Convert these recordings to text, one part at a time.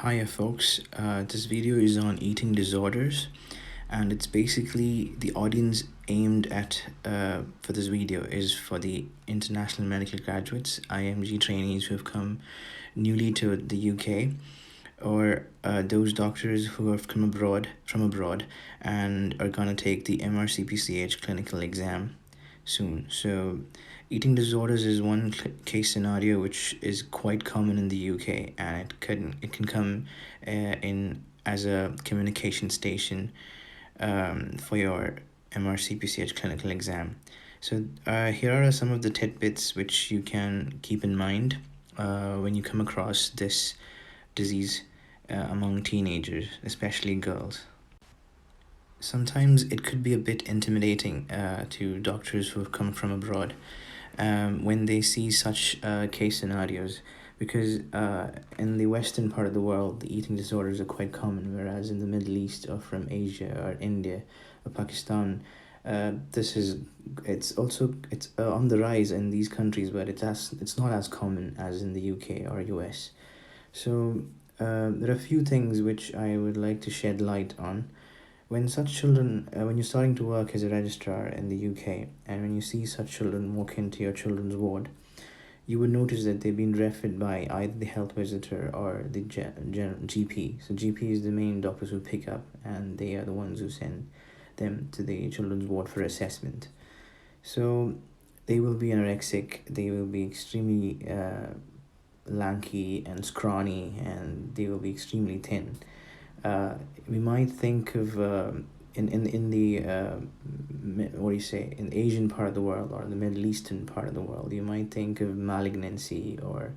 Hiya folks, this video is on eating disorders, and it's basically the audience aimed at for this video is for the international medical graduates, IMG trainees who have come newly to the UK, or those doctors who have come from abroad and are gonna take the MRCPCH clinical exam soon. So eating disorders is one case scenario which is quite common in the UK, and it can come in as a communication station for your MRCPCH clinical exam. So here are some of the tidbits which you can keep in mind when you come across this disease among teenagers, especially girls. Sometimes it could be a bit intimidating to doctors who have come from abroad when they see such case scenarios, because in the western part of the world the eating disorders are quite common, whereas in the Middle East or from Asia or India or Pakistan, it's on the rise in these countries, but it's not as common as in the UK or US. So there are a few things which I would like to shed light on. When such children, when you're starting to work as a registrar in the UK, and when you see such children walk into your children's ward, you would notice that they've been referred by either the health visitor or the GP. So GP is the main doctors who pick up, and they are the ones who send them to the children's ward for assessment. So they will be anorexic, they will be extremely lanky and scrawny, and they will be extremely thin. We might think of in the in the Asian part of the world or the Middle Eastern part of the world, you might think of malignancy or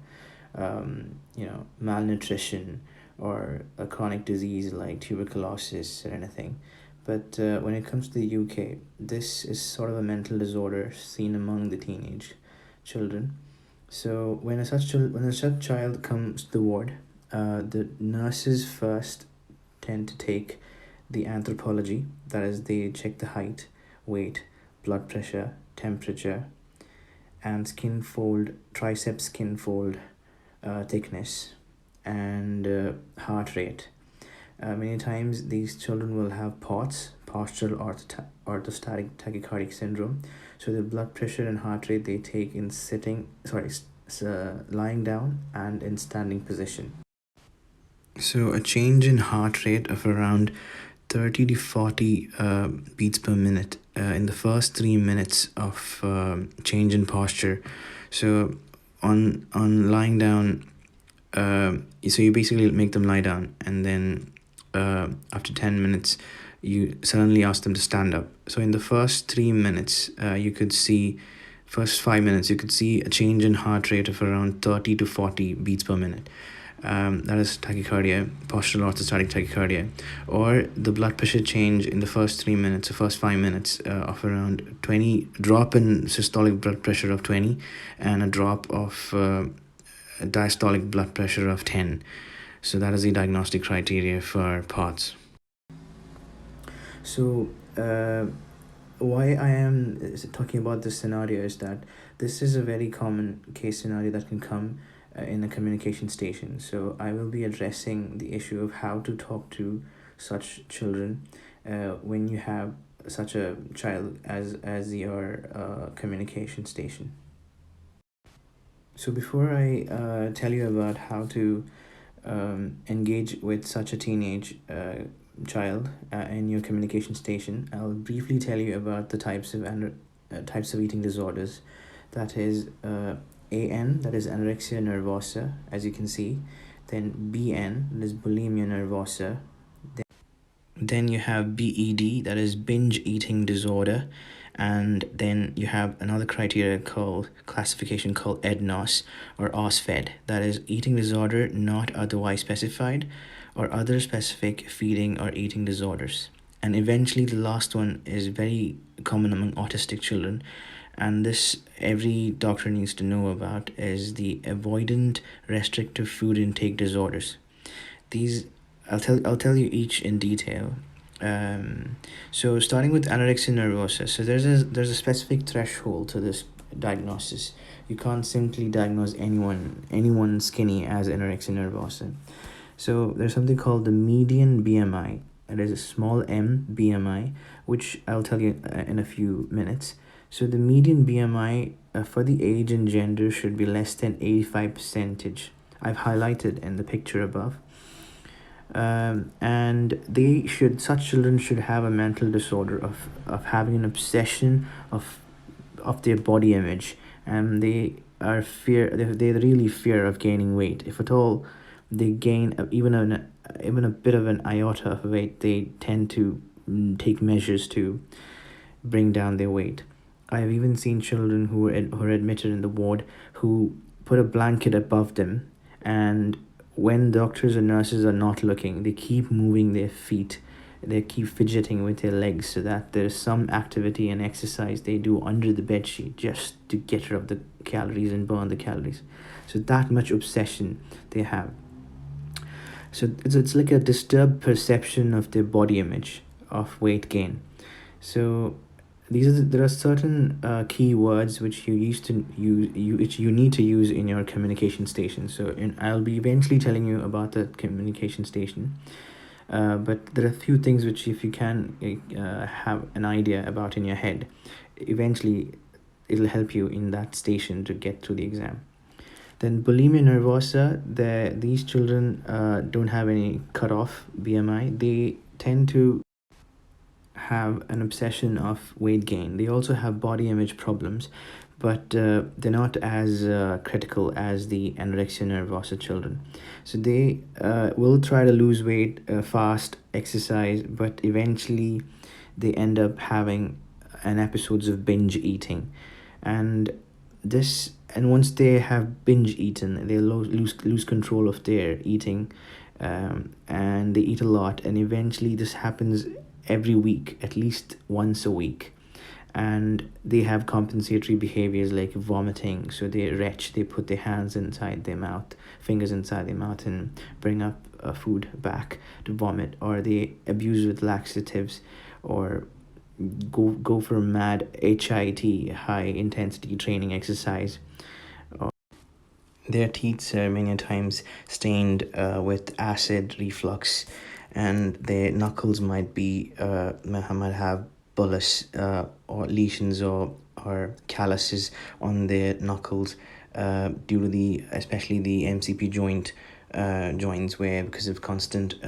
malnutrition or a chronic disease like tuberculosis or anything. But when it comes to the UK, this is sort of a mental disorder seen among the teenage children. So when a such child comes to the ward, the nurses first tend to take the anthropology, that is, they check the height, weight, blood pressure, temperature, and tricep skin fold thickness, and heart rate. Many times these children will have POTS, postural orthostatic tachycardic syndrome. So the blood pressure and heart rate they take in lying down and in standing position. So a change in heart rate of around 30 to 40 beats per minute in the first 3 minutes of change in posture. So on lying down, so you basically make them lie down, and then after 10 minutes you suddenly ask them to stand up. So in the first 3 minutes, first 5 minutes you could see a change in heart rate of around 30 to 40 beats per minute. That is tachycardia, postural orthostatic tachycardia, or the blood pressure change in the first 3 minutes, the first 5 minutes of around 20, drop in systolic blood pressure of 20, and a drop of diastolic blood pressure of 10. So that is the diagnostic criteria for POTS. So why I am talking about this scenario is that this is a very common case scenario that can come in a communication station. So I will be addressing the issue of how to talk to such children when you have such a child as your communication station. So before I tell you about how to engage with such a teenage child in your communication station, I'll briefly tell you about the types of eating disorders. That is AN, that is anorexia nervosa, as you can see. Then BN, that is bulimia nervosa. Then you have BED, that is binge eating disorder. And then you have another classification called EDNOS or OSFED, that is eating disorder not otherwise specified, or other specific feeding or eating disorders. And eventually the last one is very common among autistic children, and this every doctor needs to know about, is the avoidant restrictive food intake disorders. These I'll tell you each in detail. So starting with anorexia nervosa, so there's a specific threshold to this diagnosis. You can't simply diagnose anyone skinny as anorexia nervosa. So there's something called the median BMI. It is a small m BMI, which I'll tell you in a few minutes. So the median BMI for the age and gender should be less than 85 percentage. I've highlighted in the picture above. And such children should have a mental disorder of having an obsession of their body image, and they really fear of gaining weight. If at all they gain even a bit of an iota of weight, they tend to take measures to bring down their weight. I have even seen children who are admitted in the ward who put a blanket above them, and when doctors and nurses are not looking, they keep moving their feet. They keep fidgeting with their legs so that there's some activity and exercise they do under the bed sheet just to get rid of the calories and burn the calories. So that much obsession they have. So it's like a disturbed perception of their body image, of weight gain. So there are certain key words which which you need to use in your communication station. So I'll be eventually telling you about the communication station. But there are a few things which, if you can have an idea about in your head, eventually it'll help you in that station to get through the exam. Then bulimia nervosa, these children don't have any cutoff BMI. They tend to have an obsession of weight gain. They also have body image problems, but they're not as critical as the anorexia nervosa children. So they will try to lose weight fast, exercise, but eventually they end up having an episodes of binge eating. And once they have binge eaten, they lose control of their eating, and they eat a lot, and eventually this happens every week, at least once a week. And they have compensatory behaviors like vomiting. So they retch, they put their hands inside their mouth, fingers inside their mouth, and bring up food back to vomit, or they abuse with laxatives, or go for a mad HIT, high intensity training exercise. Their teeth are many times stained with acid reflux, and their knuckles might have bullous or lesions or calluses on their knuckles due to especially the MCP joints, where because of constant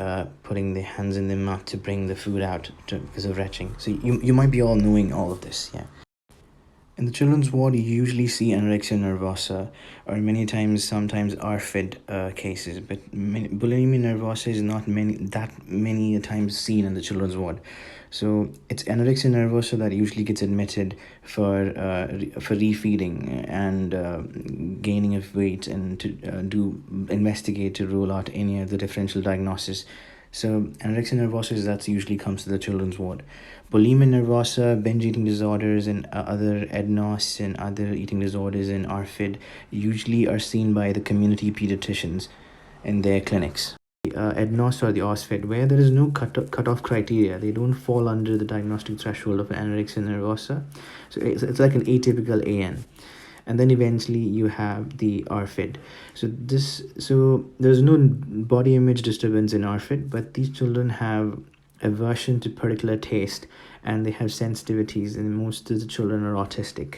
putting their hands in their mouth to bring the food out because of retching. So you might be all knowing all of this, yeah. In the children's ward, you usually see anorexia nervosa, or sometimes RFID cases, but bulimia nervosa is not many times seen in the children's ward. So it's anorexia nervosa that usually gets admitted for refeeding and gaining of weight, and to investigate to rule out any of the differential diagnosis. So anorexia nervosa that usually comes to the children's ward. Bulimia nervosa, binge eating disorders, and other EDNOS and other eating disorders and RFID usually are seen by the community pediatricians in their clinics. EDNOS or the OSFID, where there is no cutoff criteria, they don't fall under the diagnostic threshold of anorexia nervosa. So it's like an atypical AN. And then eventually you have the RFID. So there's no body image disturbance in RFID, but these children have aversion to particular taste, and they have sensitivities, and most of the children are autistic.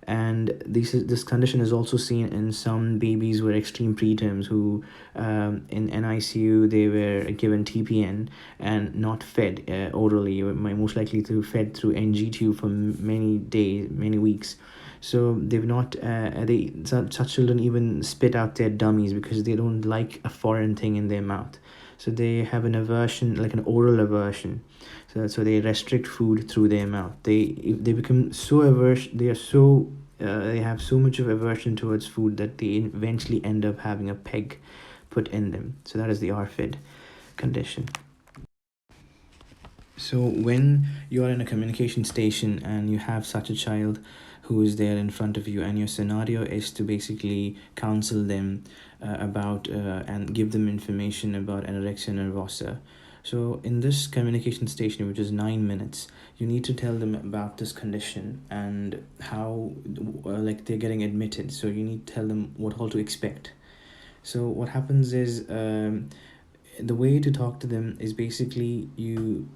And this condition is also seen in some babies who are extreme preterms who in NICU they were given TPN and not fed orally, most likely to fed through NG tube for many days, many weeks. So they've not such children even spit out their dummies because they don't like a foreign thing in their mouth. So they have an aversion, like an oral aversion. So they restrict food through their mouth. They become so averse. They have so much of aversion towards food that they eventually end up having a peg put in them. So that is the RFID condition. So when you are in a communication station and you have such a child who is there in front of you, and your scenario is to basically counsel them about and give them information about anorexia nervosa. So in this communication station, which is 9 minutes, you need to tell them about this condition and how they're getting admitted. So you need to tell them what all to expect. So what happens is the way to talk to them is basically you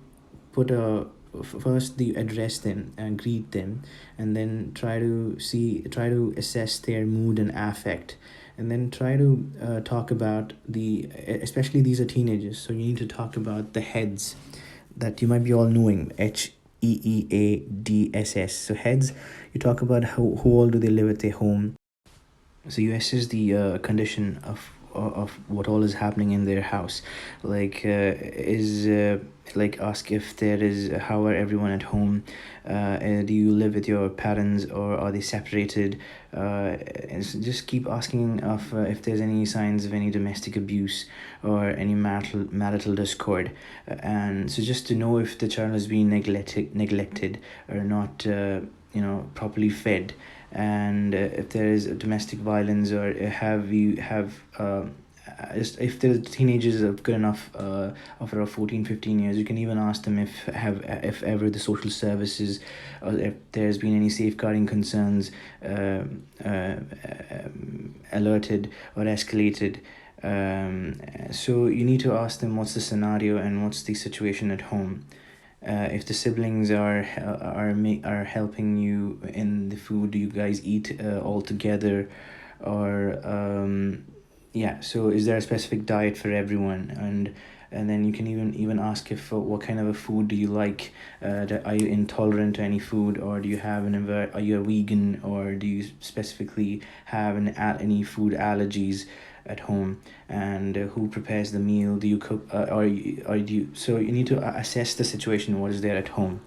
put a first you address them and greet them, and then try to assess their mood and affect, and then try to talk about especially these are teenagers, so you need to talk about the heads that you might be all knowing, HEEADSS. So heads, you talk about how old do they live at their home. So you assess the condition of what all is happening in their house, like is like ask if there is how are everyone at home, do you live with your parents or are they separated, and just keep asking of if there's any signs of any domestic abuse or any marital discord, and so just to know if the child has been neglected or not, properly fed, and if there is domestic violence, or have just if the teenagers are good enough, of around 14-15 years, you can even ask them if ever the social services, or if there's been any safeguarding concerns alerted or escalated. So you need to ask them what's the scenario and what's the situation at home. If the siblings are helping you in the food, do you guys eat all together, or yeah, so is there a specific diet for everyone, and then you can even ask if what kind of a food do you like, are you intolerant to any food, or do you have are you a vegan, or do you specifically have any food allergies at home, and who prepares the meal, do you cook, or do you, so you need to assess the situation, what is there at home,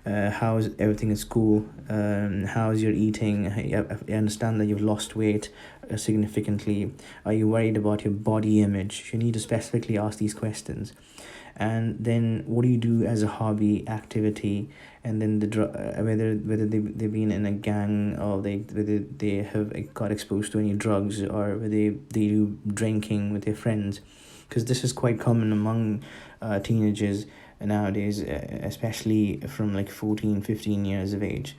how's everything at school, how's your eating. I understand that you've lost weight significantly. Are you worried about your body image? You need to specifically ask these questions. And then what do you do as a hobby activity, and then whether they've been in a gang, or whether they have got exposed to any drugs, or whether they do drinking with their friends, because this is quite common among teenagers nowadays, especially from like 14-15 years of age.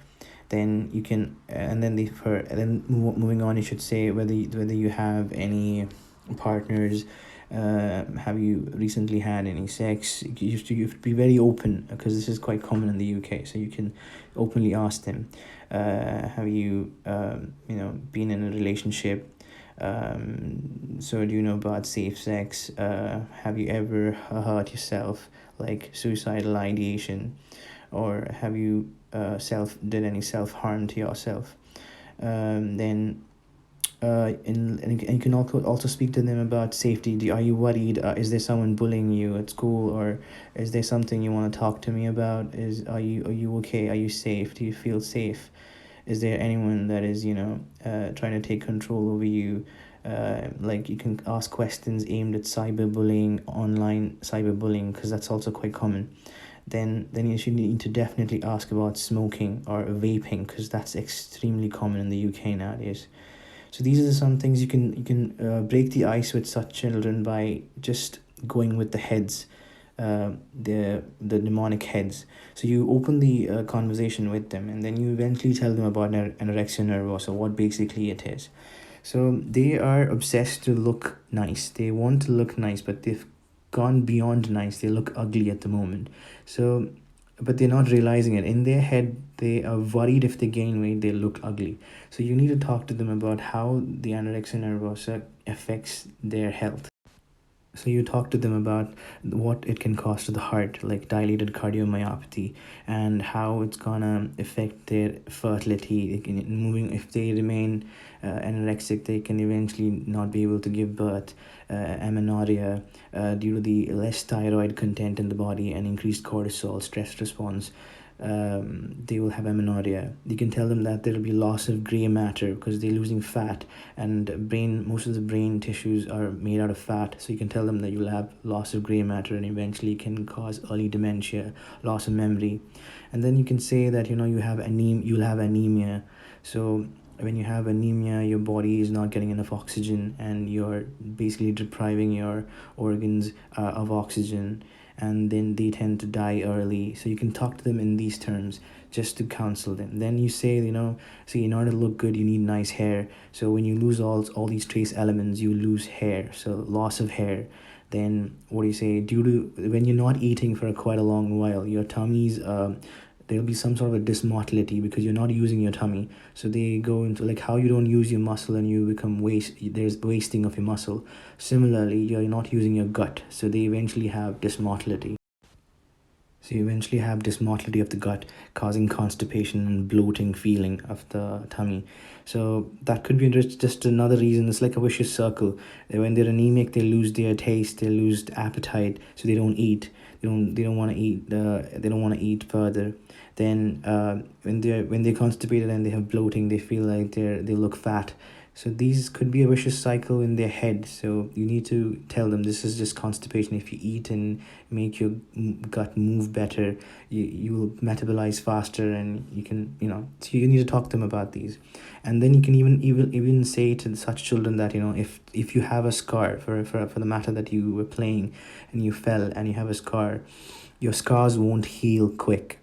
Then you can and then moving on, you should say whether you have any partners, have you recently had any sex. You have to be very open, because this is quite common in the UK, so you can openly ask them, have you been in a relationship, so do you know about safe sex, have you ever hurt yourself, like suicidal ideation, or have you did any self-harm to yourself. Then and you can also speak to them about safety. Are you worried, is there someone bullying you at school, or is there something you want to talk to me about, are you okay, are you safe, do you feel safe, is there anyone that is trying to take control over you. Like you can ask questions aimed at cyberbullying, online cyberbullying, because that's also quite common. Then you should need to definitely ask about smoking or vaping, because that's extremely common in the UK nowadays. So these are some things you can break the ice with such children by just going with the heads, the mnemonic heads. So you open the conversation with them, and then you eventually tell them about anorexia nervosa, what basically it is. So they are obsessed to look nice. They want to look nice, but they've gone beyond nice. They look ugly at the moment. So, but they're not realizing it. In their head, they are worried if they gain weight, they look ugly. So you need to talk to them about how the anorexia nervosa affects their health. So you talk to them about what it can cause to the heart, like dilated cardiomyopathy, and how it's gonna affect their fertility. If they remain anorexic, they can eventually not be able to give birth. Amenorrhea, due to the less thyroid content in the body and increased cortisol stress response, they will have amenorrhea. You can tell them that there will be loss of gray matter, because they're losing fat, and most of the brain tissues are made out of fat. So you can tell them that you'll have loss of gray matter, and eventually can cause early dementia, loss of memory. And then you can say that you'll have anemia. So when you have anemia, your body is not getting enough oxygen, and you're basically depriving your organs of oxygen, and then they tend to die early. So you can talk to them in these terms just to counsel them. Then you say, see, in order to look good, you need nice hair. So when you lose all these trace elements, you lose hair. So loss of hair. Then what do you say, due to when you're not eating for quite a long while, your tummy's there'll be some sort of a dysmotility because you're not using your tummy. So they go into like how you don't use your muscle and you become there's wasting of your muscle. Similarly, you're not using your gut, so they eventually have dysmotility. So you eventually have dysmotility of the gut, causing constipation and bloating feeling of the tummy. So that could be just another reason. It's like a vicious circle. When they're anemic, they lose their taste, they lose appetite, so they don't eat. They don't want to eat. They don't want to eat further. Then when they're constipated and they have bloating, they feel like they look fat. So these could be a vicious cycle in their head. So you need to tell them this is just constipation. If you eat and make your gut move better, you will metabolize faster, and you can, so you need to talk to them about these. And then you can even say to such children that, if you have a scar, for the matter that you were playing and you fell and you have a scar, your scars won't heal quick.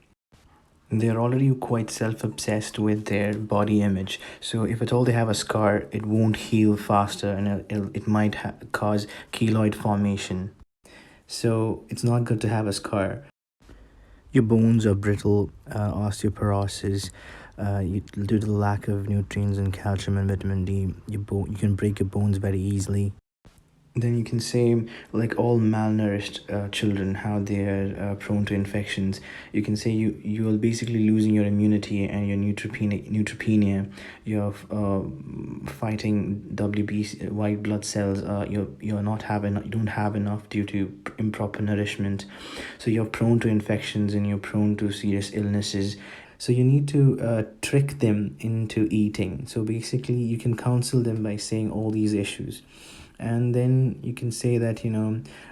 They're already quite self-obsessed with their body image, so if at all they have a scar, it won't heal faster, and it might cause keloid formation. So it's not good to have a scar. Your bones are brittle, osteoporosis, due to the lack of nutrients and calcium and vitamin D. You can break your bones very easily. Then you can say, like all malnourished children, how they are prone to infections. You can say you are basically losing your immunity and your neutropenia. You're fighting WBC, white blood cells. You don't have enough due to improper nourishment. So you're prone to infections and you're prone to serious illnesses. So you need to trick them into eating. So basically, you can counsel them by saying all these issues. And then you can say that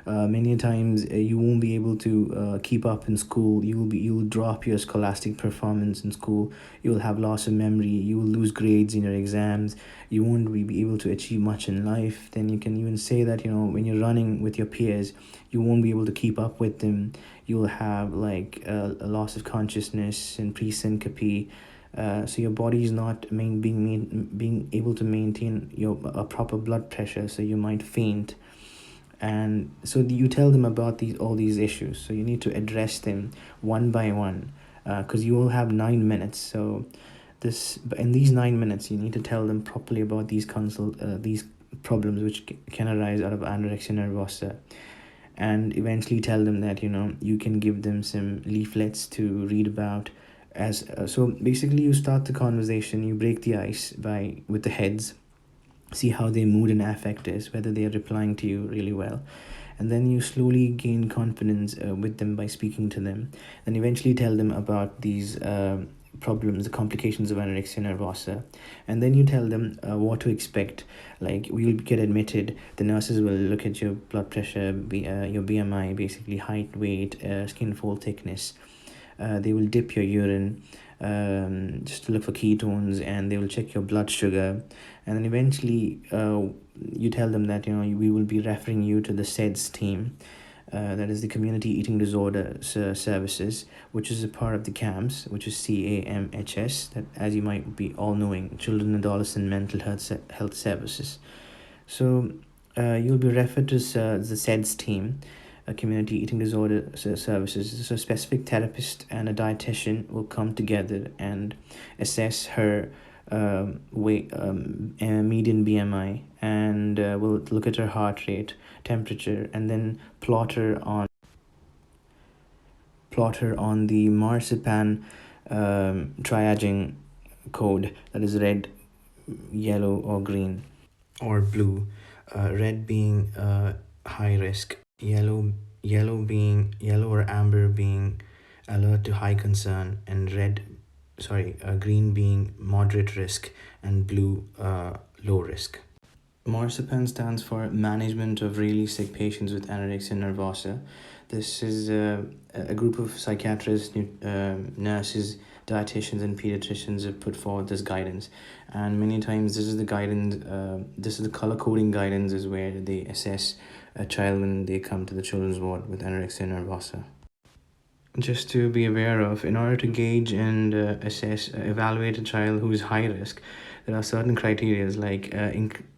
many times you won't be able to keep up in school. You'll drop your scholastic performance in school. You will have loss of memory. You will lose grades in your exams. You won't be able to achieve much in life. Then you can even say that when you're running with your peers, you won't be able to keep up with them. You'll have like a loss of consciousness and presyncope. So your body is not being able to maintain a proper blood pressure, so you might faint. And so you tell them about all these issues. So you need to address them one by one, because you will have 9 minutes. So in these 9 minutes, you need to tell them properly about these problems which can arise out of anorexia nervosa, and eventually tell them that you can give them some leaflets to read about. So basically, you start the conversation, you break the ice with the heads, see how their mood and affect is, whether they are replying to you really well, and then you slowly gain confidence with them by speaking to them, and eventually tell them about these problems, the complications of anorexia nervosa, and then you tell them what to expect. Like, you'll get admitted, the nurses will look at your blood pressure, your BMI, basically height, weight, skin fold thickness. They will dip your urine just to look for ketones, and they will check your blood sugar, and then eventually you tell them that we will be referring you to the SEDS team, that is the Community Eating Disorders Services, which is a part of the CAMS, which is CAMHS, that, as you might be all knowing, Children and Adolescent Mental Health Services. So you'll be referred to the SEDS team, a Community Eating Disorder Services. So a specific therapist and a dietitian will come together and assess her median BMI, and will look at her heart rate, temperature, and then plot her on the marzipan triaging code, that is red, yellow, or green, or blue. Red being high risk, yellow or amber being alert to high concern, and green being moderate risk, and blue low risk. Marzipan stands for Management of Really Sick Patients with Anorexia Nervosa. This is a group of psychiatrists, nurses, dietitians, and pediatricians have put forward this guidance. And many times this is the guidance, this is the color coding guidance, is where they assess a child when they come to the children's ward with anorexia nervosa. Just to be aware of, in order to gauge and evaluate a child who is high risk, there are certain criteria like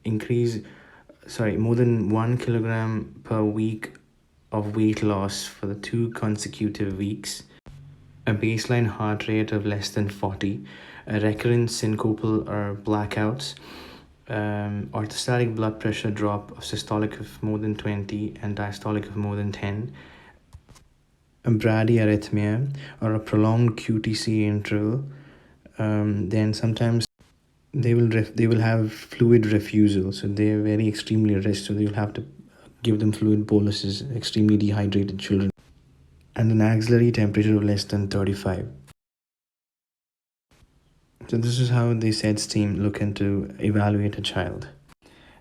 increase more than 1 kilogram per week of weight loss for the 2 consecutive weeks, a baseline heart rate of less than 40, a recurrent syncopal or blackouts, orthostatic blood pressure drop of systolic of more than 20 and diastolic of more than 10, a bradyarrhythmia or a prolonged QTC interval. Then sometimes they will have fluid refusal, so they are very extremely at risk. So you'll have to give them fluid boluses, extremely dehydrated children, and an axillary temperature of less than 35. So this is how the SEDS team look into evaluate a child.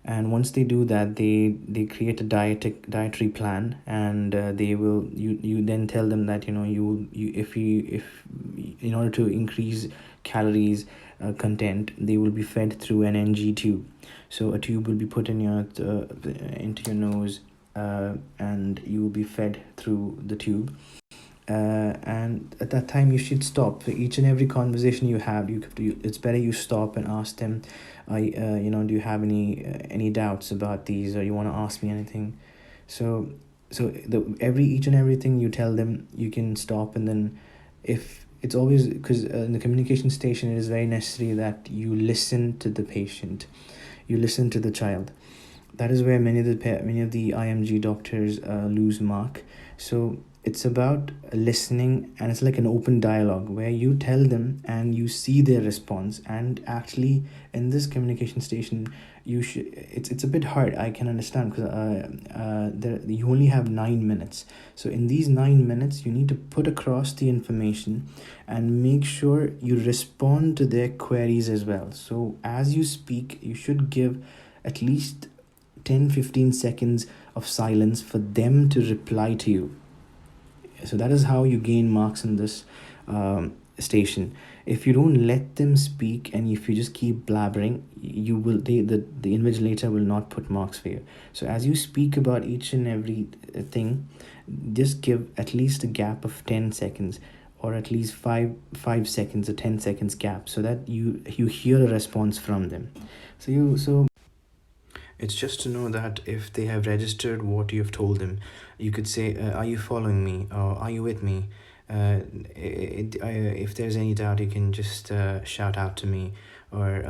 And once they do that, they create a dietary plan, and they will you then tell them that you if in order to increase calories content, they will be fed through an NG tube. So a tube will be put in your into your nose, and you will be fed through the tube. And at that time you should stop. For each and every conversation you have, it's better you stop and ask them, do you have any doubts about these, or you want to ask me anything? So each and everything you tell them, you can stop. And then if it's always, because in the communication station it is very necessary that you listen to the patient, you listen to the child. That is where many of the IMG doctors lose mark. So it's about listening, and it's like an open dialogue where you tell them and you see their response. And actually in this communication station, it's a bit hard, I can understand, because you only have 9 minutes. So in these 9 minutes you need to put across the information and make sure you respond to their queries as well. So as you speak, you should give at least 10-15 seconds of silence for them to reply to you. So that is how you gain marks in this station. If you don't let them speak, and if you just keep blabbering, the invigilator will not put marks for you. So as you speak about each and every thing, just give at least a gap of 10 seconds, or at least 5 seconds or 10 seconds gap, so that you hear a response from them. So it's just to know that if they have registered what you've told them, you could say, are you following me, or are you with me? If there's any doubt, you can just shout out to me, or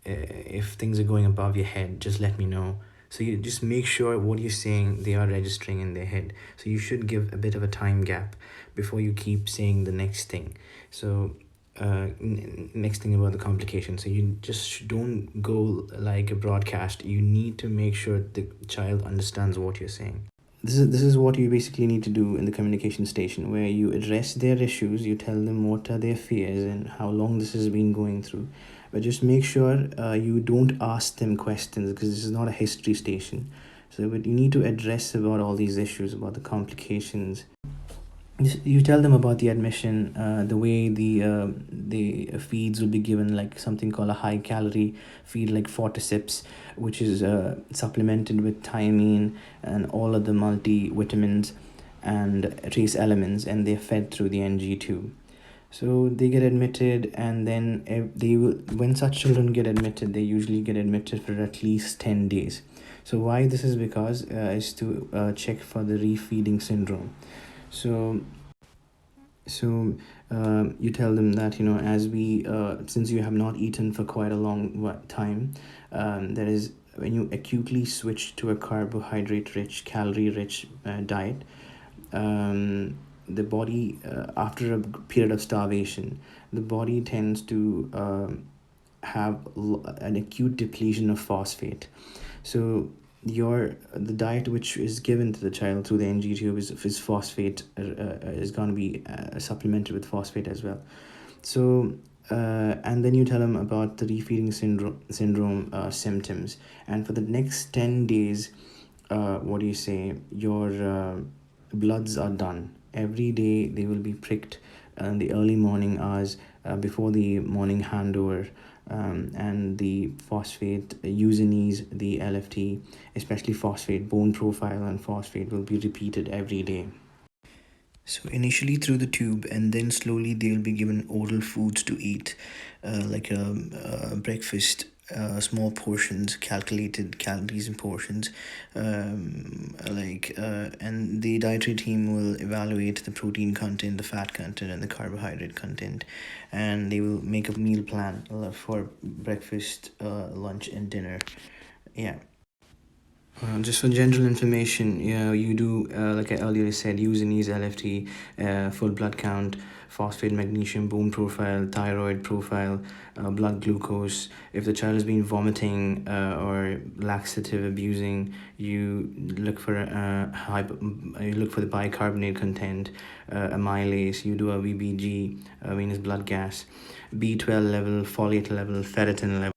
if things are going above your head, just let me know. So you just make sure what you're saying, they are registering in their head. So you should give a bit of a time gap before you keep saying the next thing. So next thing about the complication. So you just don't go like a broadcast. You need to make sure the child understands what you're saying. This is what you basically need to do in the communication station, where you address their issues, you tell them what are their fears and how long this has been going through. But just make sure you don't ask them questions, because this is not a history station. So but you need to address about all these issues, about the complications. You tell them about the admission, the way the feeds will be given, like something called a high calorie feed like Forticips, which is supplemented with thiamine and all of the multivitamins and trace elements, and they're fed through the NG tube. So they get admitted, and then when such children get admitted, they usually get admitted for at least 10 days. So why this is because is to check for the refeeding syndrome. So you tell them that as we since you have not eaten for quite a long time, that is when you acutely switch to a carbohydrate rich, calorie rich diet, the body, after a period of starvation, the body tends to have an acute depletion of phosphate. So the diet which is given to the child through the NG tube is phosphate, is going to be supplemented with phosphate as well. So and then you tell them about the refeeding syndrome symptoms, and for the next 10 days, what do you say, your bloods are done. Every day they will be pricked in the early morning hours before the morning handover, and the phosphate usinase, the LFT, especially phosphate bone profile and phosphate, will be repeated every day. So initially through the tube, and then slowly they will be given oral foods to eat, like a breakfast small portions, calculated calories and portions, and the dietary team will evaluate the protein content, the fat content, and the carbohydrate content, and they will make a meal plan for breakfast, lunch, and dinner. Yeah. Just for general information, you do, like I earlier said, use and use LFT, full blood count, phosphate, magnesium, bone profile, thyroid profile, blood glucose. If the child has been vomiting or laxative abusing, you look for you look for the bicarbonate content, amylase. You do a VBG, venous blood gas, B12 level, folate level, ferritin level,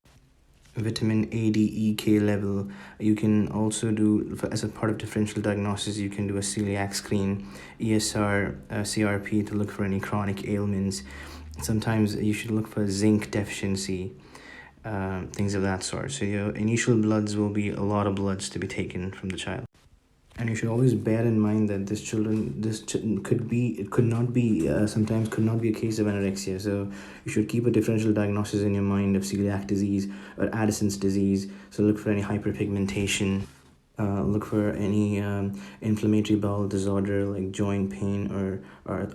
vitamin A, D, E, K level. You can also do, as a part of differential diagnosis, you can do a celiac screen, ESR, CRP to look for any chronic ailments. Sometimes you should look for zinc deficiency, things of that sort. So your initial bloods will be a lot of bloods to be taken from the child. And you should always bear in mind that could not be, sometimes could not be a case of anorexia. So you should keep a differential diagnosis in your mind of celiac disease or Addison's disease. So look for any hyperpigmentation, look for any inflammatory bowel disorder like joint pain or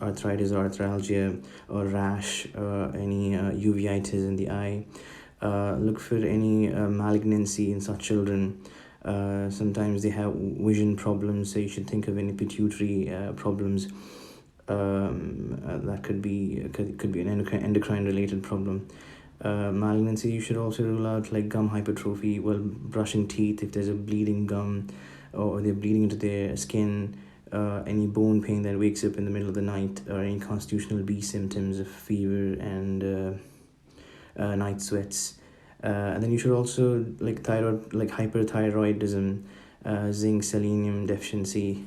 arthritis or arthralgia or rash, any uveitis in the eye. Look for any malignancy in such children. Sometimes they have vision problems, so you should think of any pituitary problems. That could be an endocrine related problem. Malignancy, you should also rule out like gum hypertrophy while brushing teeth if there's a bleeding gum or they're bleeding into their skin. Any bone pain that wakes up in the middle of the night, or any constitutional B symptoms of fever and night sweats. And then you should also like thyroid, like hyperthyroidism, zinc, selenium deficiency,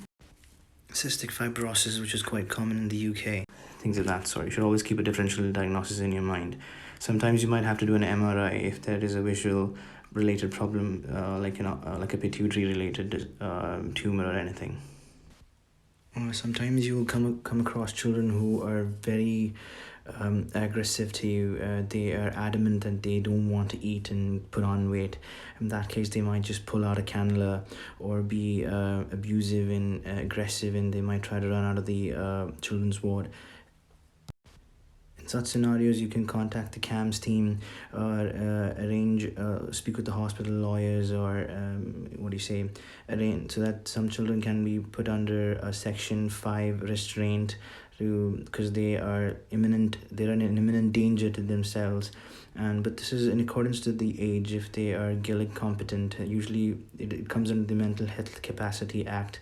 cystic fibrosis, which is quite common in the UK, things of that sort. You should always keep a differential diagnosis in your mind. Sometimes you might have to do an MRI if there is a visual related problem, like a pituitary related tumor or anything. Sometimes you will come across children who are very aggressive to you. They are adamant that they don't want to eat and put on weight. In that case, they might just pull out a cannula or be abusive and aggressive, and they might try to run out of the children's ward. In such scenarios, you can contact the CAMS team or speak with the hospital lawyers, or arrange so that some children can be put under a Section 5 restraint because they're in imminent danger to themselves. But this is in accordance to the age. If they are Gillick competent, usually it comes under the Mental Health Capacity Act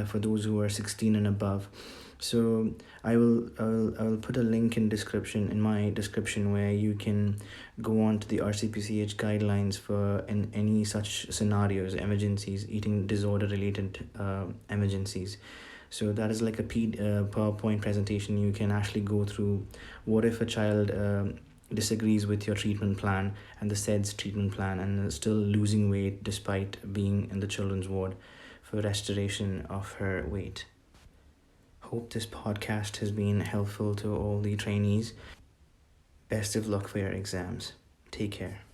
for those who are 16 and above. So I will put a link in my description where you can go on to the RCPCH guidelines for in any such scenarios, emergencies, eating disorder related emergencies. So that is like a PowerPoint presentation. You can actually go through what if a child disagrees with your treatment plan and the SEDS treatment plan and is still losing weight despite being in the children's ward for restoration of her weight. Hope this podcast has been helpful to all the trainees. Best of luck for your exams. Take care.